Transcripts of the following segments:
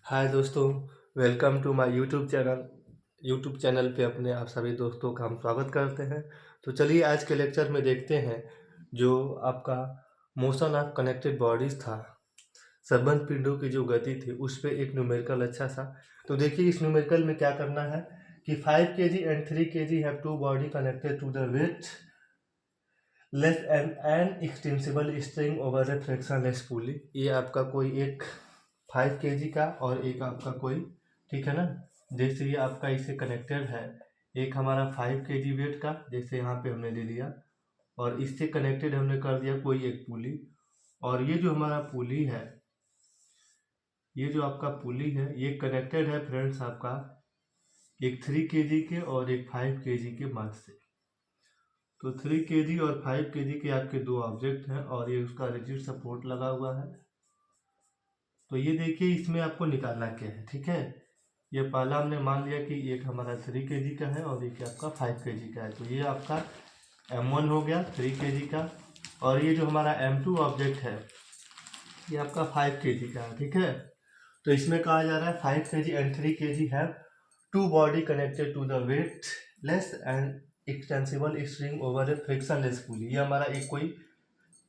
हाय दोस्तों, welcome to my YouTube channel पे अपने आप सभी दोस्तों का हम स्वागत करते हैं। तो चलिए आज के लेक्चर में देखते हैं जो आपका मोशन ऑफ कनेक्टेड बॉडीज था, संबंध पिंडों की जो गति थी उस पे एक न्यूमेरिकल अच्छा सा। तो देखिए इस न्यूमेरिकल में क्या करना है कि 5 kg and 3 kg have two body connected to the weightless inextensible string over a frictionless pulley. ये आपका कोई एक 5 kg का और एक आपका कोई, ठीक है ना। जैसे ये आपका इससे कनेक्टेड है, एक हमारा 5 kg वेट का, जैसे यहाँ पे हमने ले लिया और इससे कनेक्टेड हमने कर दिया कोई एक पुली। और ये जो हमारा पुली है, ये जो आपका पुली है ये कनेक्टेड है फ्रेंड्स आपका एक 3 kg के और एक 5 kg के मास से। तो 3 kg और 5 kg के आपके दो ऑब्जेक्ट हैं और ये उसका रिजिड सपोर्ट लगा हुआ है। तो ये देखिए इसमें आपको निकालना क्या है, ठीक है। ये पहला हमने मान लिया कि एक हमारा 3 kg का है और एक आपका 5 kg का है। तो ये आपका M1 हो गया 3 kg का, और ये जो हमारा M2 ऑब्जेक्ट है ये आपका 5 kg का है, ठीक है। तो इसमें कहा जा रहा है 5 kg and 3 kg have two body connected to the weightless and extensible string over a frictionless pulley. ये हमारा एक कोई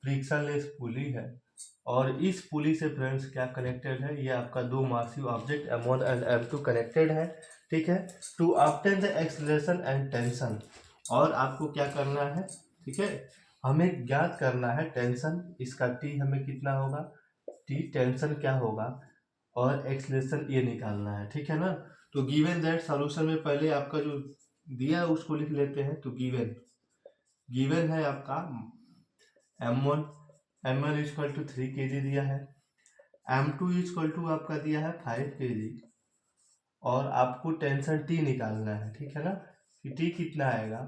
फ्रिक्शनलेस पुली है और इस पुली से फ्रेंड्स क्या कनेक्टेड है, ये आपका दो massive object M1 and M2 connected है, ठीक है। To obtain the acceleration and tension, और आपको क्या करना है, ठीक है, हमें ज्ञात करना है टेंशन, इसका T हमें कितना होगा, T टेंशन क्या होगा, और एक्सेलरेशन ये निकालना है, ठीक है ना। तो गिवन दैट सॉल्यूशन में पहले आपका जो दिया है उसको लिख लेते हैं। तो गिवन गिवन है आपका M1 इक्वल टू 3 kg दिया है, M2 इक्वल टू आपका दिया है 5 kg, और आपको टेंशन T निकालना है, ठीक है ना, कि T कितना आएगा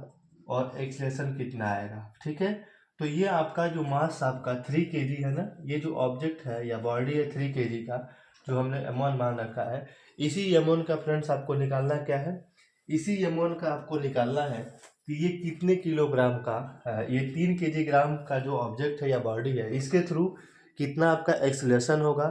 और एक्सेलरेशन कितना आएगा, ठीक है। तो ये आपका जो मास आपका 3 kg है ना, ये जो ऑब्जेक्ट है या बॉडी है 3 kg का जो हमने M1 मान रखा है, इसी M1 का फ्रेंड्स आपको निकालना क्या है, इसी M1 का आपको निकालना है कि ये कितने किलोग्राम का है। ये 3 kg ग्राम का जो ऑब्जेक्ट है या बॉडी है, इसके थ्रू कितना आपका एक्सेलरेशन होगा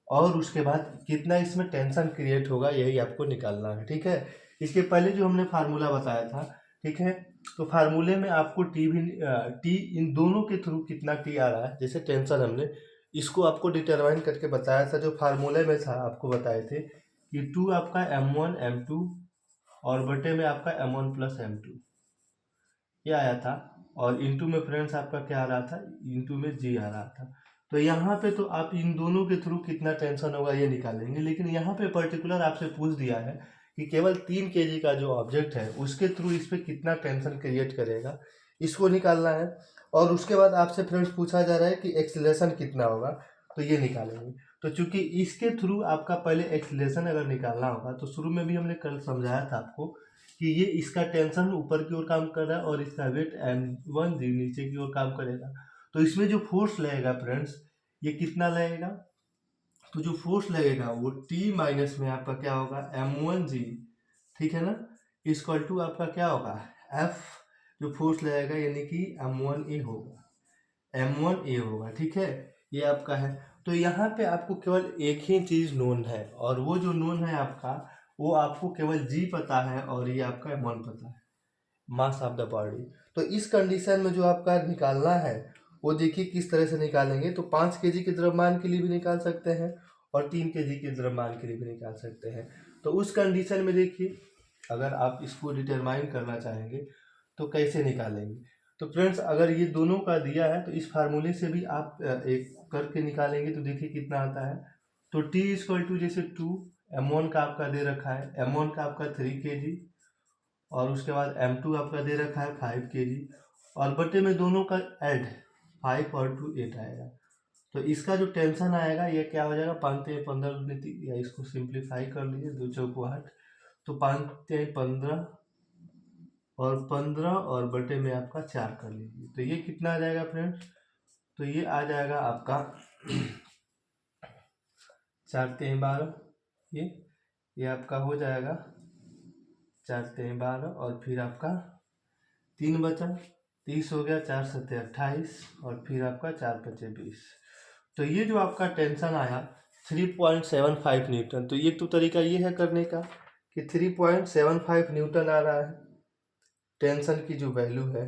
और उसके बाद कितना इसमें टेंशन क्रिएट होगा, यही आपको निकालना है, ठीक है। इसके पहले जो हमने फार्मूला बताया था, ठीक है, तो फार्मूले में आपको टी इन दोनों के थ्रू कितना टी आ रहा है, जैसे टेंशन हमने इसको आपको डिटरमाइन करके बताया था, जो फार्मूले में था आपको बताए थे कि 2 आपका M1 M2 और बटे में आपका M1 प्लस M2 ये आया था, और इंटू में फ्रेंड्स आपका क्या आ रहा था, इंटू में जी आ रहा था। तो यहाँ पे तो आप इन दोनों के थ्रू कितना टेंशन होगा ये निकालेंगे, लेकिन यहाँ पे पर्टिकुलर आपसे पूछ दिया है कि केवल 3 kg का जो ऑब्जेक्ट है उसके थ्रू इस पे कितना टेंशन क्रिएट करेगा, इसको निकालना है। और उसके बाद आपसे फ्रेंड्स पूछा जा रहा है कि एक्सीलरेशन कितना होगा, तो ये निकालेंगे। तो चूंकि इसके थ्रू आपका पहले एक्सीलरेशन अगर निकालना होगा, तो शुरू में भी हमने कल समझाया था आपको कि ये इसका टेंशन ऊपर की ओर काम कर रहा है और इसका वेट M1 जी नीचे की ओर काम करेगा। तो इसमें जो फोर्स लगेगा फ्रेंड्स, ये कितना लगेगा, तो जो फोर्स लगेगा वो T माइनस में आपका क्या होगा M1 जी, ठीक है ना, इक्वल टू आपका क्या होगा F, जो फोर्स लगेगा यानी कि M1A होगा, M1A होगा, ठीक है, ये आपका है। तो यहाँ पे आपको केवल एक ही चीज नोन है, और वो जो नोन है आपका, वो आपको केवल G पता है और ये आपका M1 पता है, मास ऑफ द बॉडी। तो इस कंडीशन में जो आपका निकालना है वो देखिए किस तरह से निकालेंगे। तो 5 kg के द्रव्यमान के लिए भी निकाल सकते हैं और 3 kg के द्रव्यमान के लिए भी निकाल सकते हैं। तो उस कंडीशन में देखिए अगर आप इसको डिटरमाइन करना चाहेंगे तो कैसे निकालेंगे। तो फ्रेंड्स अगर ये दोनों का दिया है तो इस फार्मूले से भी आप एक करके निकालेंगे, तो देखिए कितना आता है। तो T इक्वल टू जैसे 2 M1 का आपका दे रखा है, M1 का आपका 3 kg, और उसके बाद M2 आपका दे रखा है 5 kg, और बटे में दोनों का ऐड 5 और 2 8 आएगा। तो इसका जो टेंशन आएगा ये क्या हो जाएगा, 5×3 = 15, या इसको सिंप्लीफाई कर लीजिए, 2×4 = 8, तो 5×3 = 15, और 15 और बटे में आपका 4 कर लीजिए। तो ये कितना आ जाएगा फ्रेंड्स, तो ये आ जाएगा आपका 4×3 = 12, ये आपका हो जाएगा 4×3 = 12, और फिर आपका 3 बचा, 30 हो गया, 4×7 = 28, और फिर आपका 4×5 = 20। तो ये जो आपका टेंशन आया 3.75 न्यूटन। तो ये तो तरीका ये है करने का कि 3.75 न्यूटन आ रहा है टेंशन की जो वैल्यू है।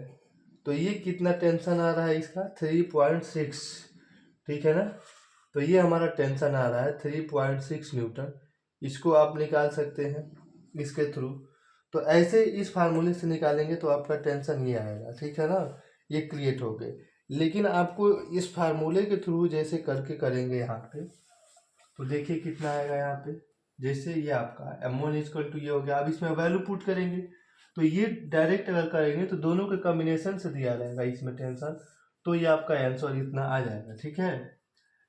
तो ये कितना टेंशन आ रहा है इसका 3.6, ठीक है ना। तो ये हमारा टेंशन आ रहा है 3.6 न्यूटन। इसको आप निकाल सकते हैं इसके थ्रू। तो ऐसे इस फार्मूले से निकालेंगे तो आपका टेंशन ये आएगा, ठीक है ना। ये क्रिएट हो गए। लेकिन आपको इस फार्मूले के थ्रू जैसे करके करेंगे यहाँ पे, तो देखिए कितना आएगा यहाँ पे। जैसे ये आपका M1 इक्वल टू ये हो गया। अब इसमें वैल्यू पुट करेंगे तो ये डायरेक्ट अगर करेंगे तो दोनों के कॉम्बिनेशन से दिया रहेगा इसमें टेंशन। तो ये आपका आंसर इतना आ जाएगा, ठीक है।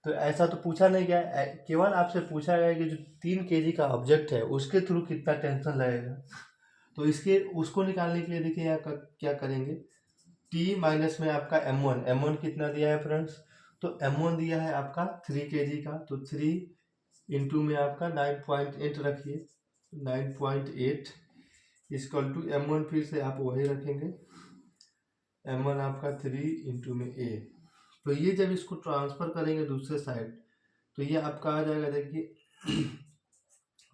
तो ऐसा तो पूछा नहीं गया, केवल आपसे पूछा गया कि जो 3 kg का ऑब्जेक्ट है उसके थ्रू कितना टेंशन लगेगा। तो इसके उसको निकालने के लिए देखिए यहाँ क्या करेंगे। टी माइनस में आपका M1 कितना दिया है फ्रेंड्स। तो M1 दिया है आपका 3 kg का। तो 3 इंटू में आपका 9.8 रखिए। 9.8 इक्वल टू M1 फिर से आप वही रखेंगे। M1 आपका 3 इंटू में A। तो ये जब इसको ट्रांसफर करेंगे दूसरे साइड तो ये आपका आ जाएगा। देखिए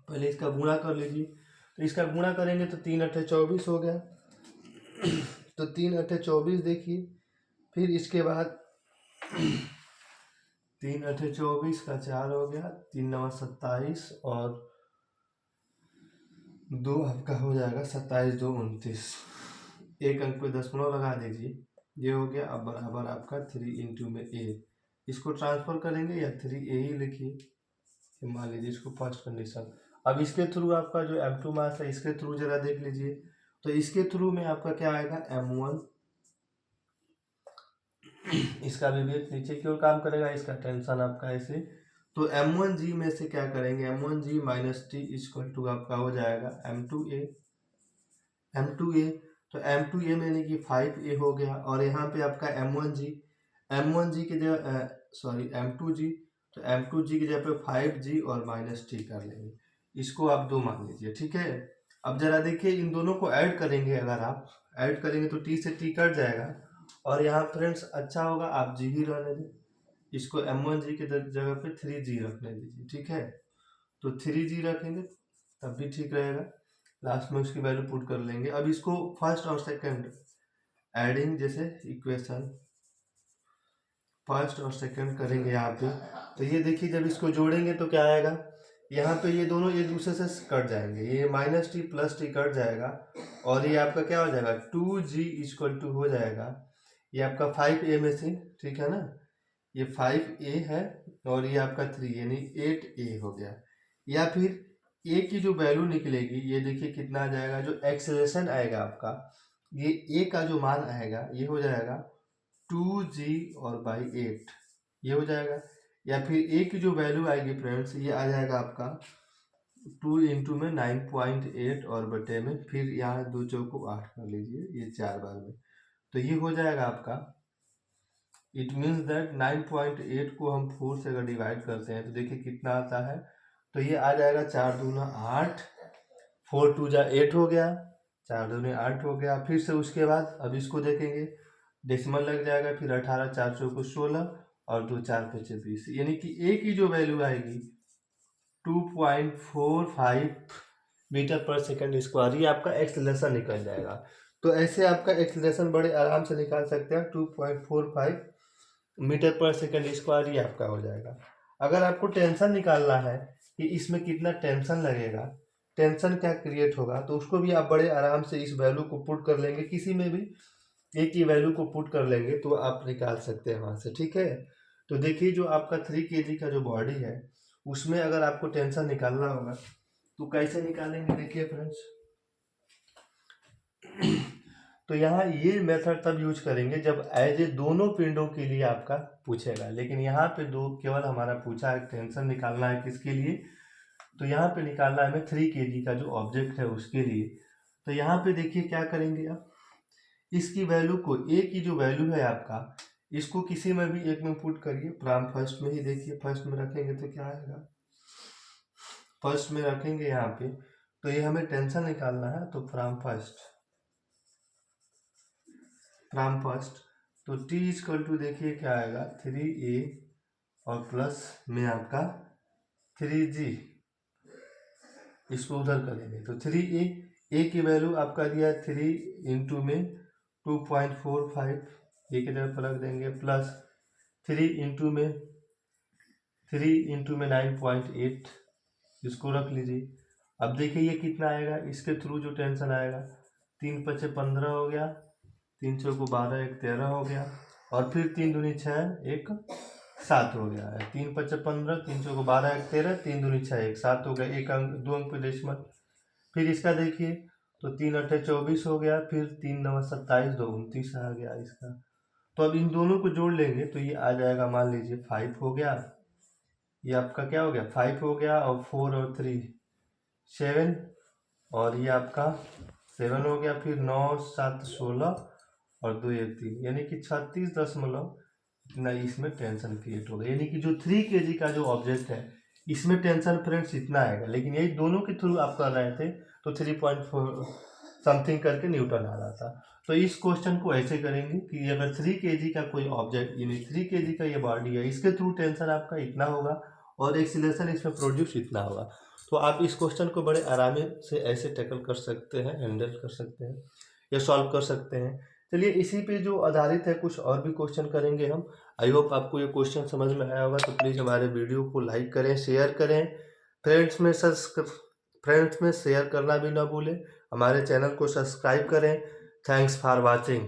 पहले इसका गुणा कर लीजिए। तो इसका गुणा करेंगे तो 3 × 8 = 24 हो गया। तो 3 × 8 = 24 देखिए। फिर इसके बाद 3 × 8 = 24 का 4 हो गया। 3 × 9 = 27 और 2 आपका हो जाएगा 27 × 2 = 29। एक अंक पे दशमलव लगा दीजिए। ये हो गया। अब बराबर आपका 3 इंटू में A। इसको ट्रांसफर करेंगे या 3A ही लिखिए। मान लीजिए इसको फर्स्ट कंडीशन। अब इसके थ्रू आपका जो M2 मास है इसके थ्रू जरा देख लीजिए। तो इसके थ्रू में आपका क्या आएगा M1। इसका भी वेट नीचे की ओर काम करेगा, इसका टेंशन आपका ऐसे। तो M1G में से क्या करेंगे, M1G minus T equal to आपका हो जाएगा M2A। M2A तो M2A में यानी कि 5A हो गया। और यहाँ पे आपका M1G की जगह सॉरी M2G। तो M2G की जगह पे 5G और माइनस टी कर लेंगे। इसको आप 2 मान लीजिए, ठीक है। अब जरा देखिए इन दोनों को ऐड करेंगे। अगर आप ऐड करेंगे तो टी से टी कट जाएगा। और यहाँ फ्रेंड्स अच्छा होगा आप जी ही रहने दें। इसको M1G की जगह पे 3G रखने दीजिए, ठीक है। तो 3G रखेंगे तब भी ठीक रहेगा। लास्ट में उसकी वैल्यू पुट कर लेंगे। अब इसको फर्स्ट और सेकंड एडिंग जैसे इक्वेशन फर्स्ट और सेकंड करेंगे यहाँ पे। तो ये देखिए जब इसको जोड़ेंगे तो क्या आएगा। यहाँ पे ये दोनों एक दूसरे से कट जाएंगे। ये minus T plus T cut जाएगा और ये आपका क्या हो जाएगा 2G इक्वल टू हो जाएगा। ये आपका 5A में से, ठीक है ना। ये 5A है और ये आपका 3 यानी 8A हो गया। या फिर A की जो वैल्यू निकलेगी ये देखिए कितना आ जाएगा। जो एक्सेलरेशन आएगा आपका ये A का जो मान आएगा ये हो जाएगा 2G और बाई 8 ये हो जाएगा। या फिर A की जो वैल्यू आएगी फ्रेंड्स ये आ जाएगा आपका 2 इंटू में 9.8 और बटे में फिर यहाँ 2 चौको 8 कर लीजिए ये 4 बार में। तो ये हो जाएगा आपका। इट मीन्स दैट 9.8 को हम 4 से अगर डिवाइड करते हैं तो देखिए कितना आता है। तो ये आ जाएगा 4 दूना 8, 4 2 जा 8 हो गया, 4 दूने 8 हो गया। फिर से उसके बाद अब इसको देखेंगे डेसिमल लग जाएगा। फिर 18 4 चौको 16 और 2 4 5 20 यानी कि A की जो वैल्यू आएगी 2.45 मीटर पर सेकंड स्क्वायर। ये आपका एक्सेलरेशन निकल जाएगा। तो ऐसे आपका एक्सेलरेशन बड़े आराम से निकाल सकते हैं। 2.45 मीटर पर सेकंड स्क्वायर ये आपका हो जाएगा। अगर आपको टेंशन निकालना है कि इसमें कितना टेंशन लगेगा, टेंशन क्या क्रिएट होगा, तो उसको भी आप बड़े आराम से इस वैल्यू को पुट कर लेंगे। किसी में भी एक की वैल्यू को पुट कर लेंगे तो आप निकाल सकते हैं वहां से, ठीक है। तो देखिए जो आपका 3 kg का जो बॉडी है उसमें अगर आपको टेंशन निकालना होगा तो कैसे निकालेंगे देखिए फ्रेंड्स। तो यहाँ ये मेथड तब यूज करेंगे जब एज ए दोनों पिंडों के लिए आपका पूछेगा। लेकिन यहाँ पे दो केवल हमारा पूछा है टेंशन निकालना है किसके लिए। तो यहाँ पे निकालना है हमें 3 kg का जो ऑब्जेक्ट है उसके लिए। तो यहाँ पे देखिए क्या करेंगे आप इसकी वैल्यू को A की जो वैल्यू है आपका इसको किसी में भी एक में पुट करिए। प्राइम फर्स्ट में ही देखिए फर्स्ट में रखेंगे तो क्या आएगा। फर्स्ट में रखेंगे यहाँ पे तो ये हमें टेंशन निकालना है। तो फ्रॉम फर्स्ट तो T इक्वल टू देखिए क्या आएगा 3A और प्लस में आपका 3G, इसको उधर करेंगे तो 3A की वैल्यू आपका दिया है 3 इंटू में 2.45, ए की तरफ रख देंगे, प्लस 3 इंटू में 9.8, इसको रख लीजिए। अब देखिए ये कितना आएगा, इसके थ्रू जो टेंशन आएगा, 3 पचे 15 हो गया, 3 चौको 12, 1 13 हो गया, और फिर 3 दूनी 6, 1 7 हो गया है। 3 पचे 15, 3 चौको 12, 1 13, 3 दूनी 6, 1 7 हो गया, 1 अंक 2 अंक पे डेसिमल। फिर इसका देखिए तो 3 अट्ठे 24 हो गया, फिर 3 नवा 27, 2 29 आ गया इसका। तो अब इन दोनों को जोड़ लेंगे तो ये आ जाएगा, मान लीजिए 5 हो गया, ये आपका क्या हो गया 5 हो गया, और 4 और 3 7, और ये आपका 7 हो गया, फिर 9 7 16 और 2 1 3, यानी कि 36 इतना इसमें टेंशन क्रिएट होगा। यानी कि जो 3 kg का जो ऑब्जेक्ट है इसमें टेंशन फ्रेंड्स इतना आएगा, लेकिन यही दोनों के थ्रू आप कर रहे थे तो 3.4 समथिंग करके न्यूटन आ रहा था। तो इस क्वेश्चन को ऐसे करेंगे कि अगर 3 kg का कोई ऑब्जेक्ट, यानी 3 kg का ये बॉडी है, इसके थ्रू टेंशन आपका इतना होगा और एक्सीलरेशन इसमें प्रोड्यूस इतना होगा। तो आप इस क्वेश्चन को बड़े आराम से ऐसे टैकल कर सकते हैं, हैंडल कर सकते हैं या सॉल्व कर सकते हैं। चलिए इसी पे जो आधारित है कुछ और भी क्वेश्चन करेंगे हम। आई होप आपको ये क्वेश्चन समझ में आया होगा। तो प्लीज़ हमारे वीडियो को लाइक करें, शेयर करें, फ्रेंड्स में शेयर करना भी ना भूलें। हमारे चैनल को सब्सक्राइब करें। Thanks for watching.